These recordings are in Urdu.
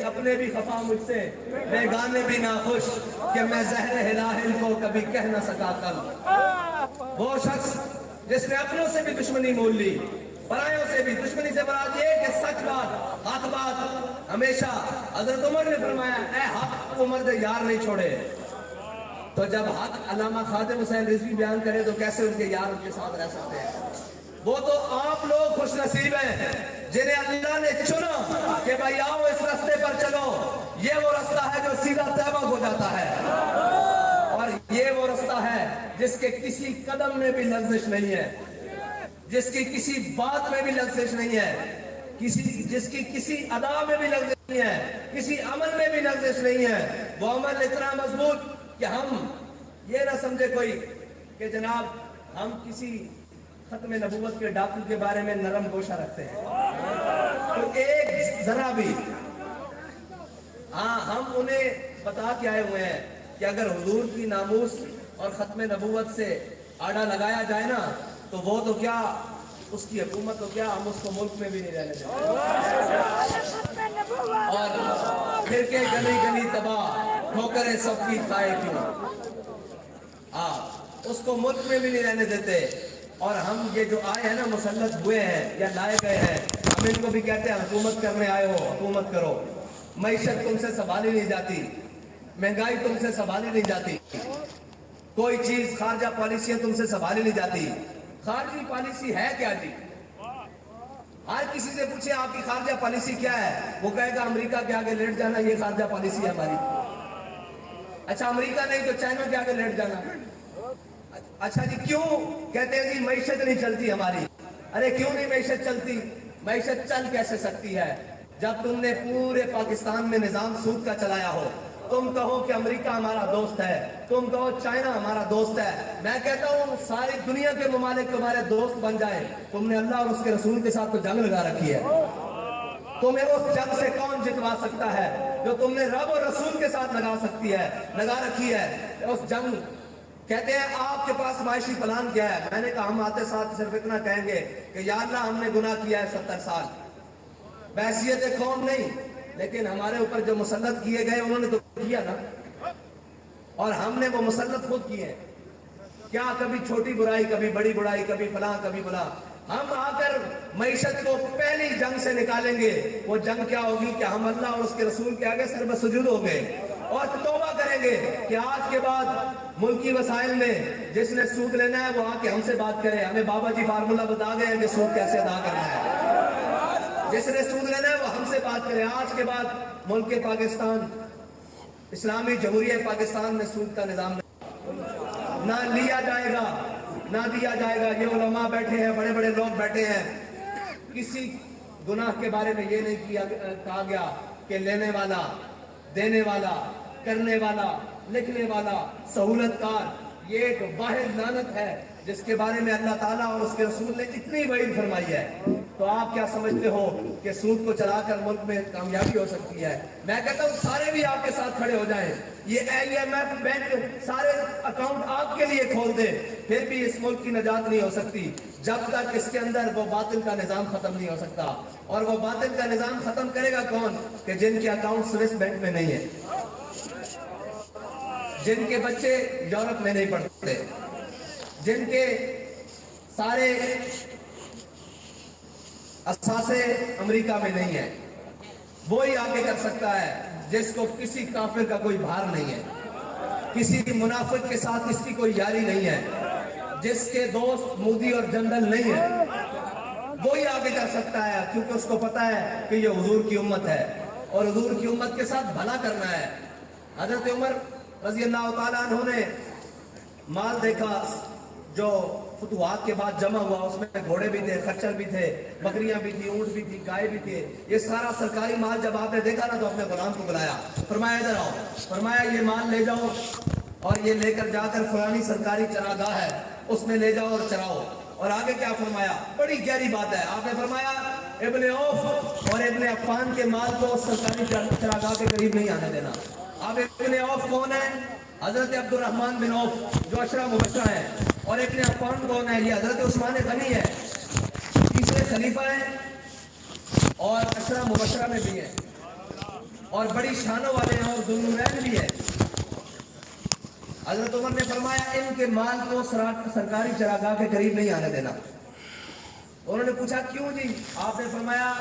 اپنے بھی خفا مجھ سے، بیگانے بھی ناخوش، کہ میں زہر ہلاہل کو کبھی کہہ نہ سکا کل۔ وہ شخص جس نے اپنوں سے بھی دشمنی مول لی، پرایوں سے بھی دشمنی سے مراد یہ کہ سچ بات، حق بات ہمیشہ۔ حضرت عمر نے فرمایا اے حق عمر دے یار نہیں چھوڑے۔ تو جب حق علامہ خادم حسین رضوی بیان کرے تو کیسے ان کے یار ان کے ساتھ رہ سکتے ہیں؟ وہ تو آپ لوگ خوش نصیب ہیں جنہیں اللہ نے چنا کہ بھائی آؤ اس راستے پر چلو، یہ وہ راستہ ہے جو سیدھا طیبہ کو جاتا ہے، اور یہ وہ راستہ ہے جس کے کسی قدم میں بھی لغزش نہیں ہے، جس کی کسی بات میں بھی لغزش نہیں ہے، جس کی کسی ادا میں بھی لغزش نہیں ہے، کسی عمل میں بھی لغزش نہیں ہے۔ وہ عمل اتنا مضبوط کہ ہم یہ نہ سمجھے کوئی کہ جناب ہم کسی ختم نبوت کے ڈاکو کے بارے میں نرم گوشہ رکھتے ہیں، تو ایک ذرا بھی ہم انہیں بتا کے آئے ہوئے ہیں کہ اگر حضور کی ناموس اور ختم نبوت سے آڑا لگایا جائے نا تو وہ تو کیا اس کی حکومت تو کیا ہم اس کو ملک میں بھی نہیں رہنے دیں گے، اور پھر کے گلی گلی تباہ ٹھوکریں سب کی کھائے کیوں، اس کو ملک میں بھی نہیں رہنے دیتے۔ اور ہم یہ جو آئے ہیں نا مسلط ہوئے ہیں یا لائے گئے ہیں، ہم ان کو بھی کہتے ہیں حکومت کرنے آئے ہو، حکومت کرو۔ معیشت تم سے سنبھالی نہیں جاتی، مہنگائی تم سے سنبھالی نہیں جاتی، کوئی چیز خارجہ پالیسیاں تم سے سنبھالی نہیں جاتی۔ خارجی پالیسی ہے کیا جی؟ ہر کسی سے پوچھیں آپ کی خارجہ پالیسی کیا ہے، وہ کہے گا امریکہ کے آگے لیٹ جانا، یہ خارجہ پالیسی ہے ہماری۔ اچھا امریکہ نہیں تو چائنا کے آگے لیٹ جانا۔ اچھا جی کیوں؟ کہتے ہیں جی معیشت نہیں چلتی ہماری۔ ارے کیوں نہیں معیشت چلتی؟ معیشت چل کیسے سکتی ہے جب تم نے پورے پاکستان میں نظام سود کا چلایا ہو؟ تم کہو کہ امریکہ ہمارا دوست ہے، تم کہو چائنا ہمارا دوست ہے، میں کہتا ہوں ساری دنیا کے ممالک تمہارے دوست بن جائیں، تم نے اللہ اور اس کے رسول کے ساتھ تو جنگ لگا رکھی ہے۔ تمہیں اس جنگ سے کون جتوا سکتا ہے جو تم نے رب اور رسول کے ساتھ لگا رکھی ہے اس جنگ۔ کہتے ہیں آپ کے پاس معاشی پلان کیا ہے؟ میں نے کہا ہم آتے ساتھ صرف اتنا کہیں گے کہ یا اللہ ہم نے گناہ کیا ہے 70 سال، بحیثیت قوم نہیں، لیکن ہمارے اوپر جو مسلط کیے گئے انہوں نے تو کیا نا، اور ہم نے وہ مسلط خود کیے۔ کیا کبھی چھوٹی برائی، کبھی بڑی برائی، کبھی فلاں کبھی فلاں۔ ہم آ کر معیشت کو پہلی جنگ سے نکالیں گے۔ وہ جنگ کیا ہوگی کہ ہم اللہ اور اس کے رسول کے آگے سر بسجود ہوں گے اور توبہ کریں گے کہ آج کے بعد ملکی وسائل میں جس نے سود لینا ہے وہ آ کے ہم سے بات کرے۔ ہمیں بابا جی فارمولہ بتا گئے ہیں کہ سود کیسے ادا کرنا ہے، جس نے سود لینا ہے وہ ہم سے بات کرے۔ آج کے بعد ملک پاکستان، اسلامی جمہوریہ پاکستان میں سود کا نظام نہ لیا جائے گا نہ دیا جائے گا۔ یہ علماء بیٹھے ہیں، بڑے بڑے لوگ بیٹھے ہیں، کسی گناہ کے بارے میں یہ نہیں کہا گیا کہ لینے والا، دینے والا، کرنے والا، لکھنے والا، سہولت کار، یہ ایک واحد لعنت ہے جس کے بارے میں اللہ تعالیٰ اور اس کے رسول نے اتنی وعید فرمائی ہے۔ تو آپ کیا سمجھتے ہو کہ سود کو چلا کر ملک میں کامیابی ہو سکتی ہے؟ میں کہتا ہوں سارے بھی آپ کے ساتھ کھڑے ہو جائیں، یہ IMF بینک سارے اکاؤنٹ آپ کے لیے کھول دے، پھر بھی اس ملک کی نجات نہیں ہو سکتی جب تک اس کے اندر وہ باطل کا نظام ختم نہیں ہو سکتا۔ اور وہ باطل کا نظام ختم کرے گا کون؟ کہ جن کے اکاؤنٹ سوئس بینک میں نہیں ہے، جن کے بچے یورپ میں نہیں پڑھتے، جن کے سارے اثاثے امریکہ میں نہیں ہیں، وہی آگے کر سکتا ہے جس کو کسی کافر کا کوئی بھار نہیں ہے، کسی منافق کے ساتھ اس کی کوئی یاری نہیں ہے، جس کے دوست مودی اور جنرل نہیں ہے، وہی آگے کر سکتا ہے، کیونکہ اس کو پتا ہے کہ یہ حضور کی امت ہے اور حضور کی امت کے ساتھ بھلا کرنا ہے۔ حضرت عمر رضی اللہ تعالیٰ عنہ نے مال دیکھا جو فتوحات کے بعد جمع ہوا، اس میں گھوڑے بھی تھے، خچر بھی تھے، بکریاں بھی تھی، اونٹ بھی تھی، گائے بھی تھے، یہ سارا سرکاری مال جب آپ نے دیکھا نا تو اپنے غلام کو بلایا، فرمایا ادھر آؤ، فرمایا یہ مال لے جاؤ اور یہ لے کر جا کر فلانی سرکاری چراگاہ ہے اس میں لے جاؤ اور چراؤ۔ اور آگے کیا فرمایا؟ بڑی گہری بات ہے، آپ نے فرمایا ابن عوف اور ابن عفان کے مال کو سرکاری چراگاہ کے قریب نہیں آنے دینا۔ اب ابن عوف کون ہے؟ حضرت عبد الرحمن بن عوف جو عشرہ مبشرہ ہے، اور ابن عفان کون ہے؟ یہ حضرت عثمان غنی ہے، تیسرے خلیفہ ہیں اور عشرہ مبشرہ میں بھی ہے۔ اور بڑی شانوں والے ہیں اور ذوالنورین بھی ہیں۔ حضرت عمر نے فرمایا ان کے مال کو سرکاری چراگاہ کے قریب نہیں آنے دینا۔ انہوں نے پوچھا کیوں جی؟ آپ نے فرمایا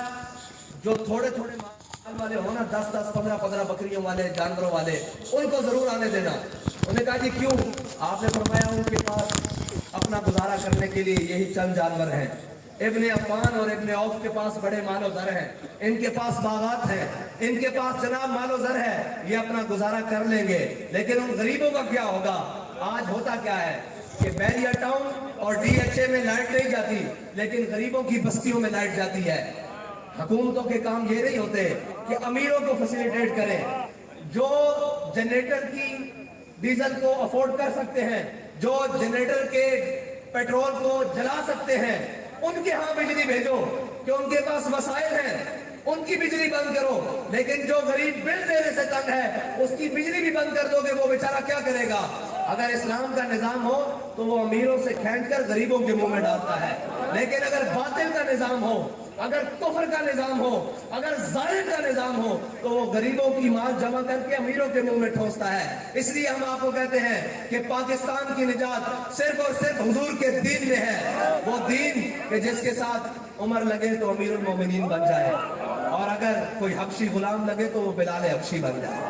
جو تھوڑے تھوڑے مال والے ہو نا، 10 15 15 بکریوں والے، جانوروں والے، ان کو ضرور آنے دینا۔ انہوں نے کہا جی کیوں؟ آپ نے فرمایا ان کے پاس اپنا گزارا کرنے کے لیے یہی چند جانور ہیں۔ ابن عفان اور ابن عوف کے پاس بڑے مال و زر ہیں، ان کے پاس باغات ہیں، ان کے پاس جناب مال و زر ہے، یہ اپنا گزارا کر لیں گے۔ لیکن ان غریبوں کا کیا ہوگا؟ آج ہوتا کیا ہے کہ بیریا ٹاؤن اور ڈی ایچ اے میں لائٹ نہیں جاتی، لیکن غریبوں کی بستیوں میں لائٹ جاتی ہے۔ حکومتوں کے کام یہ نہیں ہوتے کہ امیروں کو فیسیلیٹیٹ کریں، جو جنریٹر کی ڈیزل کو افورڈ کر سکتے ہیں، جو جنریٹر کے پیٹرول کو جلا سکتے ہیں، ان کے ہاں بجلی بھیجو، کہ ان کے پاس وسائل ہیں، ان کی بجلی بند کرو۔ لیکن جو غریب بل دینے سے تنگ ہے اس کی بجلی بھی بند کر دو گے، وہ بیچارہ کیا کرے گا؟ اگر اسلام کا نظام ہو تو وہ امیروں سے کھینچ کر غریبوں کے منہ میں ڈالتا ہے، لیکن اگر باطل کا نظام ہو، اگر کفر کا نظام ہو، اگر ظالم کا نظام ہو، تو وہ غریبوں کی مال جمع کر کے امیروں کے منہ میں ٹھونستا ہے۔ اس لیے ہم آپ کو کہتے ہیں کہ پاکستان کی نجات صرف اور صرف حضور کے دین میں ہے، وہ دین کہ جس کے ساتھ عمر لگے تو امیر المومنین بن جائے، اور اگر کوئی حبشی غلام لگے تو وہ بلال حبشی بن جائے۔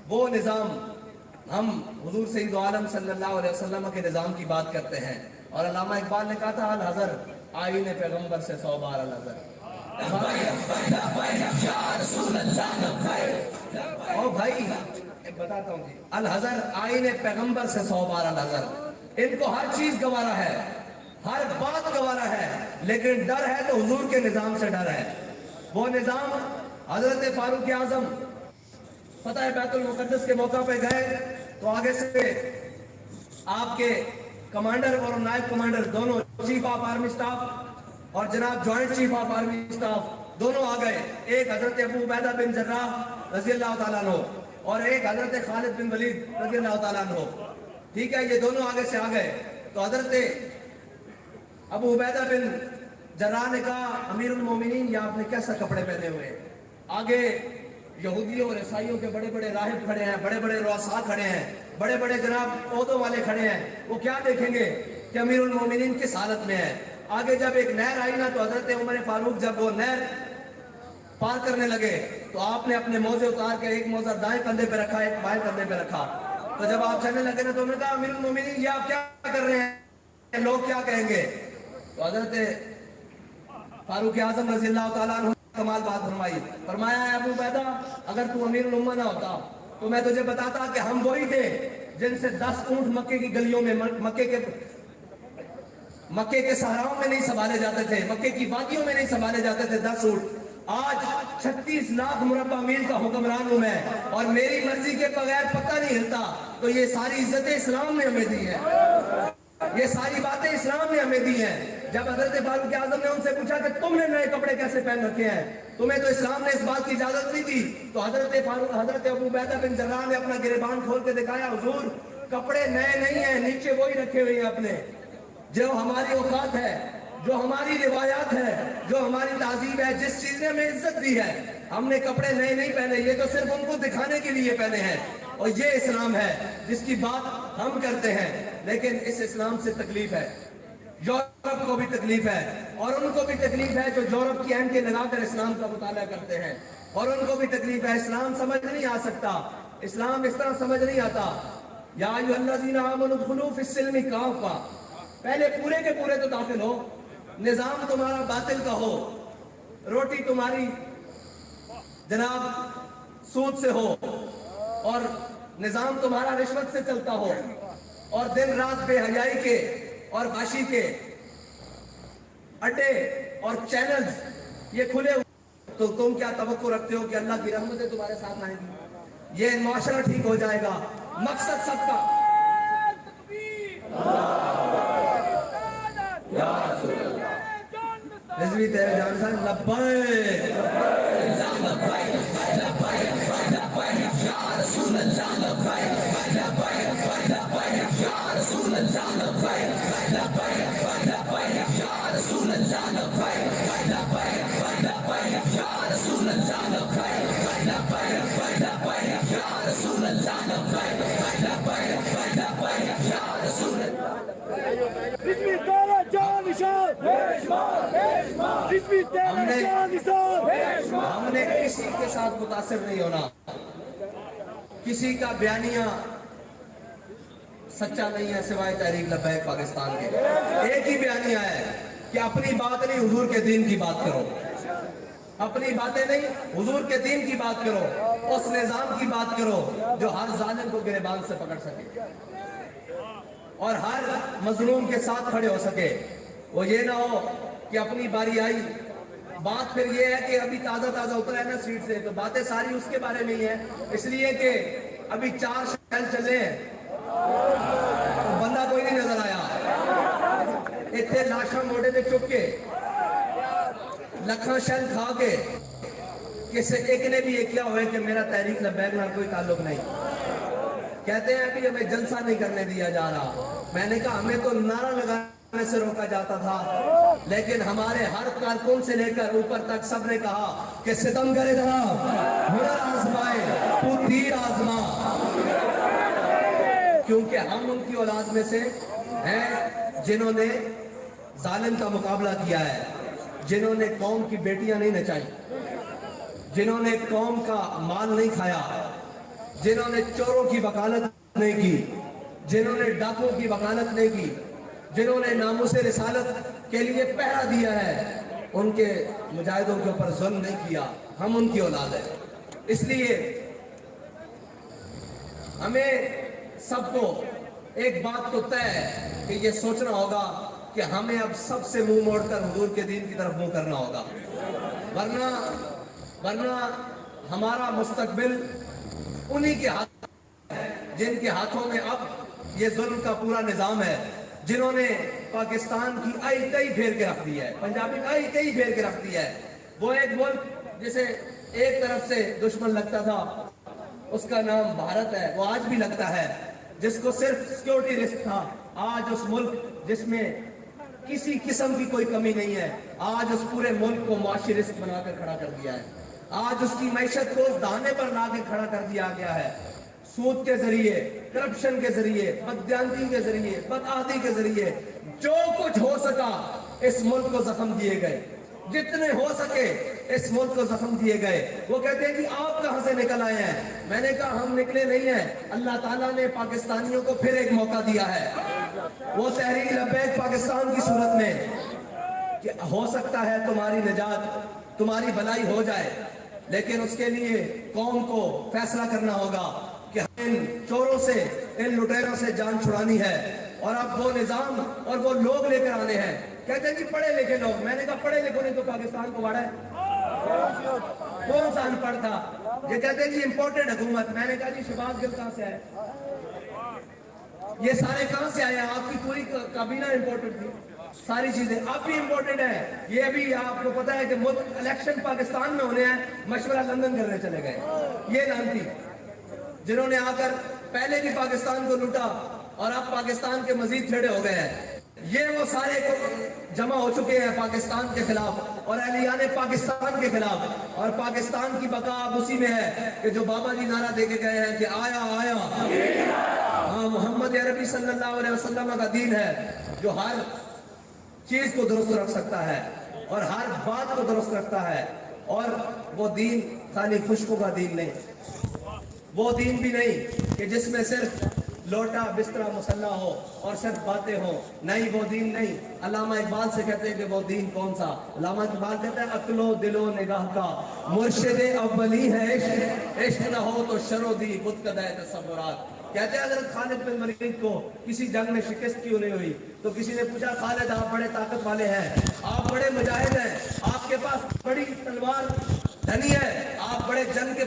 وہ نظام، ہم حضور سید عالم صلی اللہ علیہ وسلم کے نظام کی بات کرتے ہیں، اور علامہ اقبال نے کہا تھا الحذر آئین پیغمبر سے 100 بار الحذر۔ اور بھائی بتاتا ہوں جی، الحذر آئین پیغمبر سے 100 بار الحذر۔ ان کو ہر چیز گوارا ہے، ہر بات گوارا ہے، لیکن ڈر ہے تو حضور کے نظام سے ڈر ہے۔ وہ نظام حضرت فاروق اعظم فتح بیت المقدس کے موقع پہ گئے تو آگے سے آپ کے کمانڈر اور نائب کمانڈر دونوں، چیف آف آرمی سٹاف اور جناب joint chief of army staff دونوں آ گئے، ایک حضرت ابو عبیدہ بن جراح رضی اللہ تعالیٰ عنہ اور ایک حضرت خالد بن ولید رضی اللہ تعالیٰ عنہ۔ ٹھیک ہے، یہ دونوں آگے سے آ گئے تو حضرت ابو عبیدہ بن جراح نے کہا امیر المومنین یہ آپ نے کیسا کپڑے پہنے ہوئے؟ آگے یہودیوں اور عیسائیوں کے بڑے بڑے راہب کھڑے ہیں، بڑے بڑے رؤساء کھڑے ہیں، بڑے بڑے جناب عہدوں والے کھڑے ہیں، وہ کیا دیکھیں گے کہ امیر المومنین کس حالت میں ہے؟ آگے جب ایک نہر آئی نا تو حضرت عمر فاروق جب وہ نہر پار کرنے لگے تو آپ نے اپنے موزے اتار کے ایک موزہ دائیں کندھے پہ رکھا، ایک بائیں کندھے پہ رکھا، تو جب آپ چلنے لگے نا تو انہوں نے کہا امیر المومنین یہ آپ کیا کر رہے ہیں، لوگ کیا کہیں گے؟ تو حضرت فاروق اعظم رضی اللہ تعالیٰ عنہ کمال بات فرمائی، فرمایا ہے ابو عبیدہ اگر تو امیر الامہ نہ ہوتا تو میں تجھے بتاتا کہ ہم وہی تھے جن سے 10 اونٹ مکے کی گلیوں میں، مکے کے صحراؤں میں نہیں سنبھالے جاتے تھے، مکے کی وادیوں میں نہیں سنبھالے جاتے تھے 10 اونٹ۔ آج 36 لاکھ مربع میل کا حکمران ہوں میں، اور میری مرضی کے بغیر پتہ نہیں ہلتا، تو یہ ساری عزتیں اسلام نے ہمیں دی ہیں، یہ ساری باتیں اسلام نے ہمیں دی ہیں۔ جب حضرت فاروق اعظم نے ان سے پوچھا کہ تم نے نئے کپڑے کیسے پہن رکھے ہیں، تمہیں تو اسلام نے اس بات کی اجازت نہیں دی، تو حضرت ابو عبیدہ بن جراح نے اپنا گریبان کھول کے دکھایا، حضور کپڑے نئے نہیں ہیں، نیچے وہی رکھے ہوئے ہیں اپنے، جو ہماری اوقات ہے، جو ہماری روایات ہے، جو ہماری تہذیب ہے، جس چیز نے ہمیں عزت دی ہے، ہم نے کپڑے نئے نہیں پہنے، یہ تو صرف ان کو دکھانے کے لیے پہنے ہیں، اور یہ اسلام ہے جس کی بات ہم کرتے ہیں۔ لیکن اس اسلام سے تکلیف ہے، یورپ کو بھی تکلیف ہے، اور ان کو بھی تکلیف ہے جو یورپ کی اینٹیں لگا کر اسلام کا مطالعہ کرتے ہیں، اور ان کو بھی تکلیف ہے، اسلام سمجھ نہیں آ سکتا، اسلام اس طرح سمجھ نہیں آتا۔ یا ایھا الذین آمنوا ادخلوا فی السلم کافہ، پہلے پورے کے پورے تو داخل ہو، نظام تمہارا باطل کا ہو، روٹی تمہاری جناب سود سے ہو، اور نظام تمہارا رشوت سے چلتا ہو، اور دن رات بے حیائی کے اور فحاشی کے اڈے اور چینلز یہ کھلے ہوئے، تو تم کیا توقع رکھتے ہو کہ اللہ کی رحمتیں تمہارے ساتھ آئیں گی؟ یہ معاشرہ ٹھیک ہو جائے گا، مقصد سب کا رضوی تیرے جان سان لبیک ہم نے کسی کے ساتھ متاثر نہیں ہونا. کسی کا بیانیہ سچا نہیں ہے سوائے تحریک لبیک پاکستان کے. ایک ہی بیانیہ ہے کہ اپنی بات نہیں حضور کے دین کی بات کرو. اپنی باتیں نہیں حضور کے دین کی بات کرو. اس نظام کی بات کرو جو ہر ظالم کو گریبان سے پکڑ سکے اور ہر مظلوم کے ساتھ کھڑے ہو سکے. وہ یہ نہ ہو کہ اپنی باری آئی. بات پھر یہ ہے کہ ابھی تازہ اترا ہے نا سیٹ سے تو باتیں ساری اس کے بارے میں ہی ہیں. اس لیے کہ ابھی 4 شہر چلے ہیں بندہ کوئی نہیں نظر آیا. اتنے لاشاں موڑے پہ چک کے لکھاں شہر کھا کے کسی ایک نے بھی یہ کیا ہوئے کہ میرا تحریک لبیک نہ کوئی تعلق نہیں. کہتے ہیں کہ ہمیں جلسہ نہیں کرنے دیا جا رہا. میں نے کہا ہمیں تو نعرہ لگانے سے روکا جاتا تھا لیکن ہمارے ہر کارکن سے لے کر اوپر تک سب نے کہا کہ ستم کرے تھا ہنر آزمائے تو تیر آزما. کیونکہ ہم ان کی اولاد میں سے ہیں جنہوں نے ظالم کا مقابلہ کیا ہے, جنہوں نے قوم کی بیٹیاں نہیں نچائی, جنہوں نے قوم کا مال نہیں کھایا, جنہوں نے چوروں کی وکالت نہیں کی, جنہوں نے ڈاکوں کی وکالت نہیں کی, جنہوں نے ناموس رسالت کے لیے پہرا دیا ہے, ان کے مجاہدوں کے اوپر ظلم نہیں کیا. ہم ان کی اولاد ہیں. اس لیے ہمیں سب کو ایک بات تو طے ہے کہ یہ سوچنا ہوگا کہ ہمیں اب سب سے منہ موڑ کر حضور کے دین کی طرف منہ کرنا ہوگا. ورنہ ہمارا مستقبل انہی کے ہاتھ ہے جن کے ہاتھوں میں اب یہ ظلم کا پورا نظام ہے, جنہوں نے پاکستان کی آئی کئی پھیر کے رکھ دی ہے, پنجابی آئی کئی پھیر کے رکھ دی ہے. وہ ایک ملک جسے ایک طرف سے دشمن لگتا تھا اس کا نام بھارت ہے, وہ آج بھی لگتا ہے, جس کو صرف سیکیورٹی رسک تھا. آج اس ملک جس میں کسی قسم کی کوئی کمی نہیں ہے, آج اس پورے ملک کو معاشی رسک بنا کر کھڑا کر دیا ہے. آج اس کی معیشت کو اس دانے پر لا کے کھڑا کر دیا گیا ہے. سود کے ذریعے, کرپشن کے ذریعے, بددیانتی کے ذریعے, بدعہدی کے ذریعے جو کچھ ہو سکا اس ملک کو زخم دیے گئے. جتنے ہو سکے اس ملک کو زخم دیے گئے. وہ کہتے ہیں کہ آپ کہاں سے نکل آئے ہیں؟ میں نے کہا ہم نکلے نہیں ہیں, اللہ تعالیٰ نے پاکستانیوں کو پھر ایک موقع دیا ہے. وہ تحریک لبیک پاکستان کی صورت میں کہ ہو سکتا ہے تمہاری نجات, تمہاری بھلائی ہو جائے, لیکن اس کے لیے قوم کو فیصلہ کرنا ہوگا کہ ان چوروں سے, ان لٹیروں سے جان چھڑانی ہے اور اب وہ نظام اور وہ لوگ لے کر آنے ہیں. کہتے ہیں کہ پڑھے لکھے لوگ. میں نے کہا پڑھے لکھوں نے تو پاکستان کو واڑا ہے, کون سا ان پڑھ تھا؟ یہ کہتے ہیں جی امپورٹڈ حکومت. میں نے کہا جی شہباز گل کہاں سے آئے, یہ سارے کہاں سے آئے ہیں؟ آپ کی پوری کابینہ امپورٹڈ تھی, ساری چیزیں آپ بھی امپورٹڈ ہیں. یہ بھی آپ کو پتا ہے کہ ملک الیکشن پاکستان میں ہونے ہیں, مشورہ لندن کرنے چلے گئے. یہ لانتی جنہوں نے آ کر پہلے بھی پاکستان کو لوٹا اور اب پاکستان کے مزید چھیڑے ہو گئے ہیں, یہ وہ سارے جمع ہو چکے ہیں پاکستان کے خلاف اور اہلیان پاکستان کے خلاف. اور پاکستان کی بقا اب اسی میں ہے کہ جو بابا جی نعرہ دے کے گئے ہیں کہ آیا آیا. ہاں, محمد عربی صلی اللہ علیہ وسلم کا دین ہے جو ہر چیز کو درست رکھ سکتا ہے اور ہر بات کو درست رکھتا ہے. اور وہ دین خالی خشکوں کا دین نہیں, وہ دین بھی نہیں کہ جس میں صرف لوٹا بسترا مسلح ہو اور صرف باتیں ہوں. نہیں, وہ دین نہیں. علامہ اقبال سے کہتے ہیں کہ وہ دین کون سا؟ علامہ اقبال کہتے ہیں عقل و دل و نگاہ کا مرشد اولی ہے عشق, عشق نہ ہو تو شر و دی بت کدہ تصورات. کہتے ہیں حضرت خالد بن ولید کو کسی جنگ میں شکست کیوں نہیں ہوئی تو کسی نے پوچھا خالد آپ بڑے طاقت والے ہیں, آپ بڑے مجاہد ہیں, آپ کے پاس بڑی تلوار دھنی ہے, آپ بڑے جنگ کے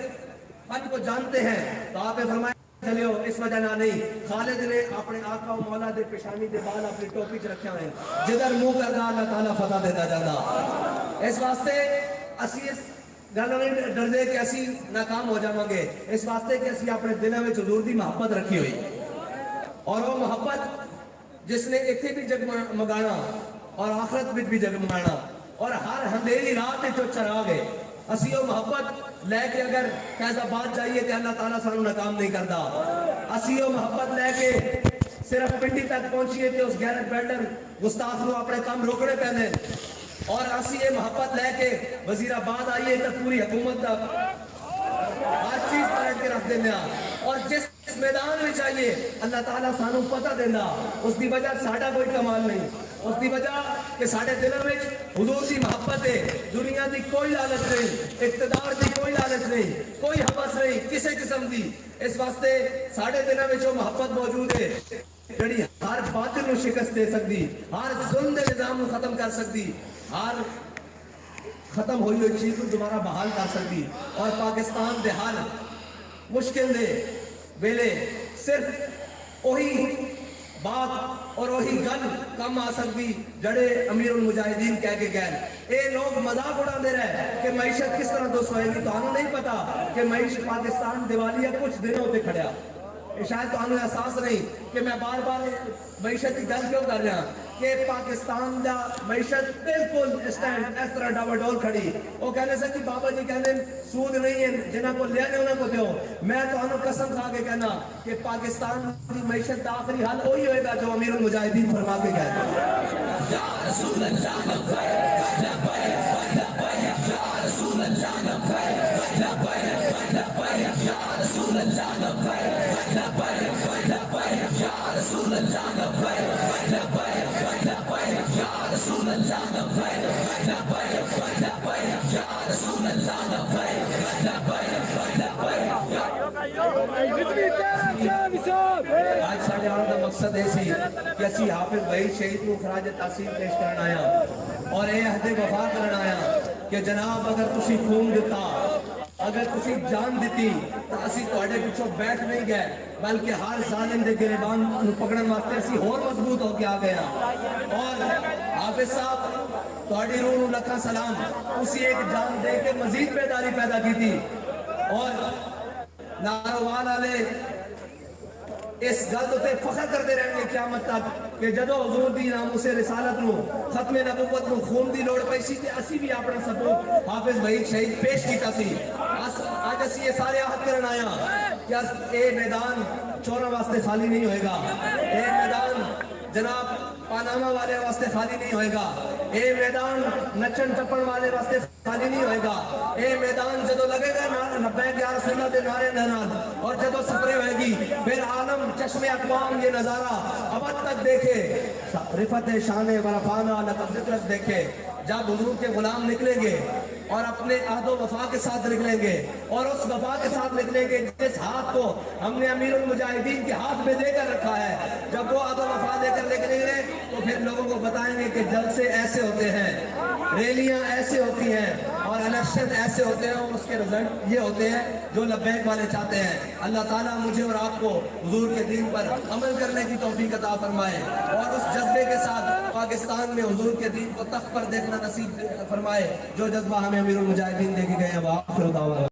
فن کو جانتے ہیں, تو آپ نے فرمایا چلو اس وجہ نہ نہیں. خالد نے اپنے آقا و مولا دے پیشانی دے بال اپنی ٹوپی چ رکھے ہوئے, جدھر منہ کردا اللہ تعالیٰ فتح دیتا جاتا. اس واسطے اسی اس گل نہیں ڈردے کہ اسی ناکام ہو جاواں گے, اس واسطے کہ اسی اپنے دلوں میں حضور دی محبت رکھی ہوئی, اور وہ محبت جس نے اتنے بھی جگمگانا اور آخرت میں بھی جگمگانا اور ہر اندھیری رات جو چراغ ہے, اسی وہ محبت لے کے اگر فیض آباد جائیے تو اللہ تعالیٰ سانو ناکام نہیں کرتا. اسی وہ محبت لے کے صرف پنڈی تک پہنچیے تو اس غیرت بیٹر گستاخ نو اپنے کام روکنے پیندے. اور اسی یہ محبت لے کے وزیر آباد آئیے تو پوری حکومت دا ہر چیز پلٹ کے رکھ دینا اور جس میدان میں چاہیے اللہ تعالیٰ سانو پتہ دینا اس دی وجہ ساڑھا کوئی کمال نہیں اس دی وجہ کہ ساڑھے دلوں میں حضور دی محبت ہے دنیا دی کوئی لالچ نہیں اقتدار دی کوئی لالچ نہیں کوئی حوث نہیں کسی قسم دی اس واسطے ساڑھے دلوں میں جو محبت موجود ہے جڑی ہر باطل نو شکست دے سکتی ہر ظلم دے نظام نو ختم کر سکتی ہر ختم ہوئی ہوئی چیز کو دوبارہ بحال کر سکتی اور پاکستان دے ہر مشکل دے ویلے صرف وہی بات اور وہی گل کم آ سکتی جڑے امیر المجاہدین کہہ کے گئے اے لوگ مذاق اڑا دے رہے کہ معیشت کس طرح دوست ہوئے گی تو انہوں نہیں پتا کہ معیشت پاکستان دیوالیہ کچھ دنوں ہوتے کھڑیا شاید تو انہوں احساس نہیں کہ میں بار بار معیشت کی گل کیوں کر رہا کہ پاکستان دا معیشت بالکل اس طرح ڈاوا ڈول کھڑی وہ کہنے سے کہ بابا جی کہنے سود نہیں ہے جنہاں کو لیا نہیں انہوں کو دیو میں تو انہوں قسم کھا کے کہنا کہ پاکستان کی معیشت دا آخری حل وہی ہوئے گا جو امیر المجاہدین فرما کے کہتے یا رسول اللہ لبیک لبیک لبیک یا رسول اللہ لبیک لبیک لبیک یا رسول اللہ لبیک لبیک لبیک یا رسول اللہ لبیک لبیک لبیک یا رسول اللہ لبیک لبیک لبیک یا رسول اللہ لبیک لبیک آج ساڑھے آن کا مقصد ہے سی کہ اسی حافظ وحید شہید کو خراج تحسین پیش کرنا آیا اور اے عہد وفا کرنا آیا کہ جناب اگر تسی خون دیتا اگر تسی جان دیتی تو اسی توڑے پچھو بیٹھ نہیں گئے بلکہ ہر ظالم دے گریبان پکڑن واسطے اسی اور مضبوط ہو کے آ گیا اور حافظ صاحب توڑی روح لکھا سلام اسی ایک جان دے کے مزید بیداری پیدا کی تھی اور ناروان آلے اس گل تے فخر کرتے رہیں گے قیامت تک کہ جدو حضور دی ناموس رسالت نو ختم نبوت نو خون دی لوڑ پیسی تے اسی بھی اپنا ثبوت حافظ وحید شہید پیش کیتا سی آج اسی یہ سارے عہد کرن آیا کہ اے میدان چوراں واسطے خالی نہیں ہوئے گا اے میدان جناب پاناما والے واسطے خالی نہیں ہوئے گا اے میدان نچن ٹپن والے واسطے خالی نہیں ہوئے گا اے میدان جدو لگے گا لبیک یا رسول اللہ دے نعرے نال اور جدو سفرے ہوئے گی پھر عالم چشم اقوام یہ نظارہ ابد تک دیکھے رفت شان ورفانہ لقد ذکرت دیکھے جب حضور کے غلام نکلیں گے اور اپنے عہد و وفا کے ساتھ نکلیں گے اور اس وفا کے ساتھ نکلیں گے جس ہاتھ کو ہم نے امیر المجاہدین کے ہاتھ میں دے کر رکھا ہے جب وہ عہد و وفا دے کر نکلیں گے تو پھر لوگوں کو بتائیں گے کہ جلسے ایسے ہوتے ہیں ریلیاں ایسے ہوتی ہیں اور الیکشن ایسے ہوتے ہیں اور اس کے رزلٹ یہ ہوتے ہیں جو لبیک والے چاہتے ہیں اللہ تعالیٰ مجھے اور آپ کو حضور کے دین پر عمل کرنے کی توفیق عطا فرمائے اور اس جذبے کے ساتھ پاکستان میں حضور کے دین کو تخت پر دیکھنا نصیب فرمائے جو جذبہ ہمیں امیر المجاہدین دے کے گئے ہیں وآخر دعوانا